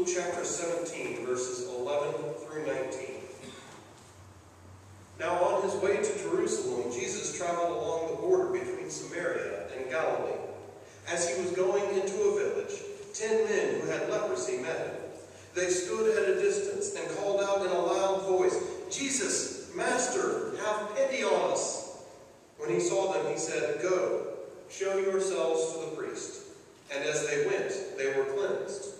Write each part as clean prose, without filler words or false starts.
Luke chapter 17, verses 11 through 19. Now on his way to Jerusalem, Jesus traveled along the border between Samaria and Galilee. As he was going into a village, 10 men who had leprosy met him. They stood at a distance and called out in a loud voice, "Jesus, Master, have pity on us." When he saw them, he said, "Go, show yourselves to the priest." And as they went, they were cleansed.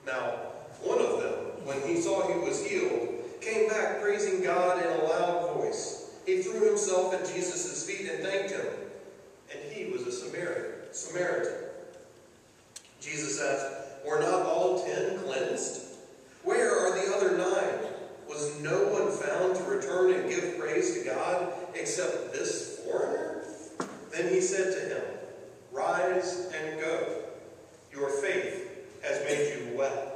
Now, one of them, when he saw he was healed, came back praising God in a loud voice. He threw himself at Jesus' feet and thanked him. And he was a Samaritan. Jesus asked, "Were not all 10 cleansed? Where are the other 9? Was no one found to return and give praise to God except this foreigner?" Then he said to him, "Rise and go. Your faith has made you well."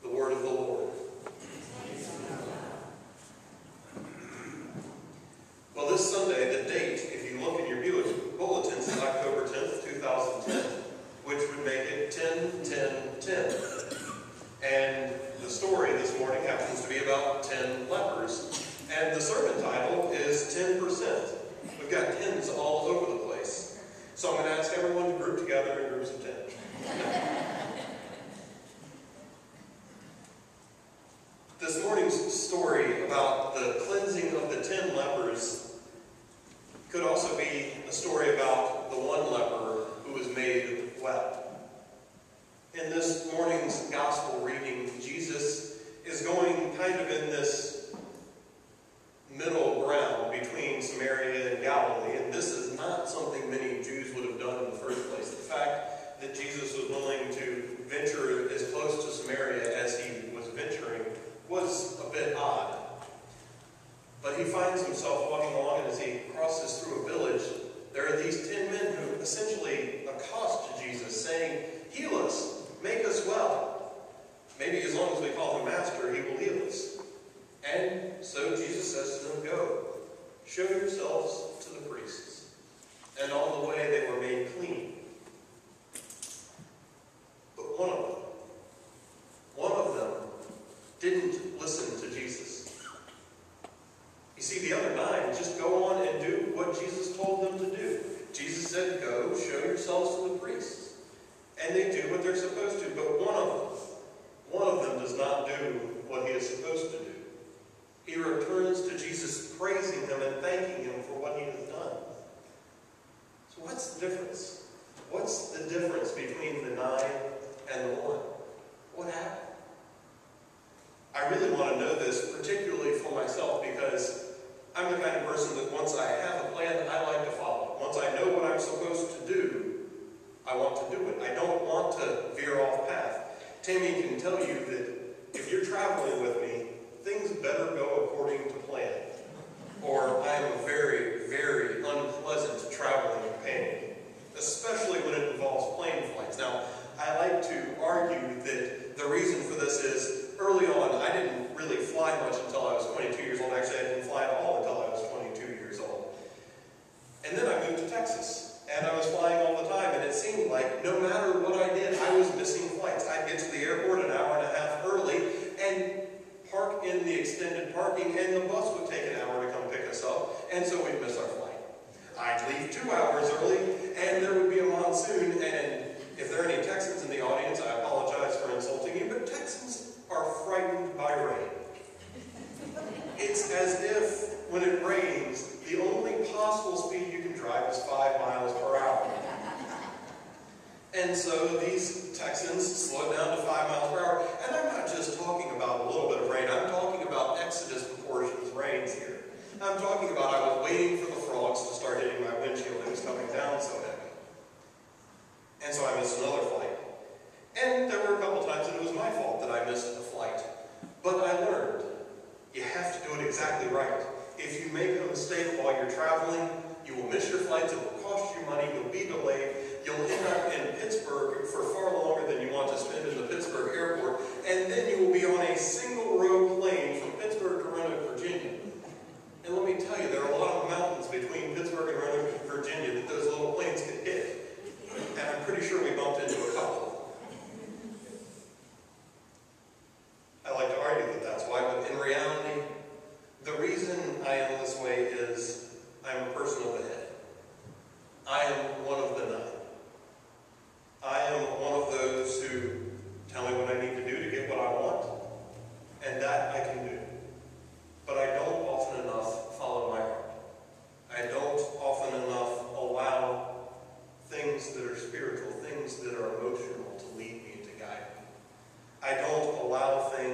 The word of the Lord. Well, this Sunday, the date, if you look in your bulletins, is October 10th, 2010, which would make it 10-10-10. And the story this morning happens to be about 10 lepers. And the sermon title is 10%. We've got 10s all over the place. So I'm going to ask everyone to group together in groups of 10. This morning's story about the cleansing of the 10 lepers could also be a story about the one leper who was made well. In this morning's gospel reading, Jesus is going kind of in this middle ground between Samaria and Galilee, and this is not something many Jews would have done in the first place. The fact that Jesus was willing to venture as close to Samaria as he was venturing was a bit odd. But he finds himself walking along, and as he crosses through a village, there are these 10 men who essentially accost Jesus, saying, "Heal us, make us well." Maybe as long as we call him Master, he will heal us. And so Jesus says to them, "Go, show yourselves to the priests." And on the way they were made clean. But one of them didn't listen to Jesus. You see, the other 9 just go on and do what Jesus told them to do. Jesus said, "Go, show yourselves to the priests." And they do what they're supposed to, but one of them does not do what he is supposed to do. He returns to Jesus, praising him and thanking him for what he has done. So what's the difference? What's the difference between the 9 and the 1? What happened? I really want to know this, particularly for myself, because I'm the kind of person that once I have a plan, I like to follow. Once I know what I'm supposed to do, I want to do it. I don't want to veer off path. Tammy can tell you that if you're traveling with me, things better go according to plan, or I am a very, very unpleasant traveling companion, especially when it involves plane flights. Now, I like to argue that the reason for this is, early on, I didn't really fly much until I was 22 years old. Actually, I didn't fly at all until I was 22 years old. And then I moved to Texas, and I was flying all the time, and it seemed like no matter what I did, I was missing flights. I'd get to the airport an hour and a half early and park in the extended parking, and the bus would take an hour to come pick us up, and so we'd miss our flight. I'd leave 2 hours early, and there would be a monsoon, and if there are any Texans in the audience, I apologize for insulting you, but Texans are frightened by rain. It's as if when it rains, the only possible speed you can drive is 5 miles per hour. And so these Texans slowed down to 5 miles per hour. And I'm not just talking about a little bit of rain. I'm talking about Exodus proportions rains here. I'm talking about I was waiting for the frogs to start hitting my windshield. It was coming down so heavy. And so I missed another flight. And there were a couple times that it was my fault that I missed a flight. But I learned, you have to do it exactly right. If you make a mistake while you're traveling, you will miss your flights, it will cost you money, you'll be delayed, you'll end up in Pittsburgh for far longer than you want to spend in the Pittsburgh airport, and then you will be on a single-row plane from Pittsburgh to Roanoke, Virginia. And let me tell you, there are a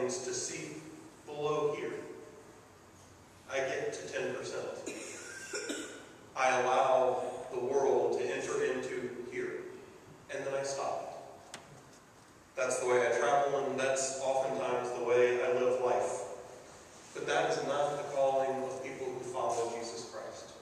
things to see below here. I get to 10%. I allow the world to enter into here, and then I stop. That's the way I travel, and that's oftentimes the way I live life. But that is not the calling of people who follow Jesus Christ.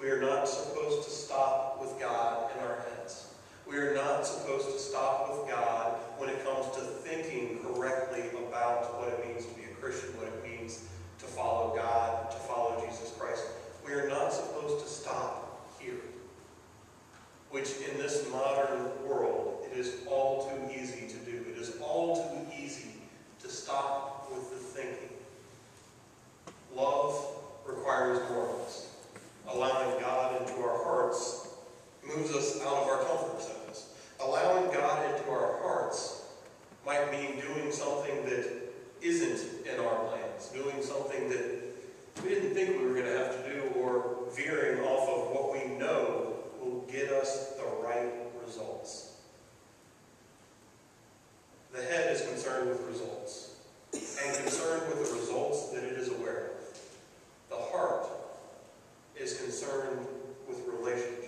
We are not supposed to stop with God in our heads. We are not supposed to stop with God when it comes to thinking correctly about what it means to be a Christian, what it means to follow God, to follow Jesus Christ. We are not supposed to stop here, which in this modern world, it is all too easy to do. It is all too easy to stop with the thinking. Love requires morals. Allowing God into our hearts moves us out of our comfort zones. Allowing God into our hearts might mean doing something that isn't in our plans, doing something that we didn't think we were going to have to do, or veering off of what we know will get us the right results. The head is concerned with results, and concerned with the results that it is aware of. The heart is concerned with relationships.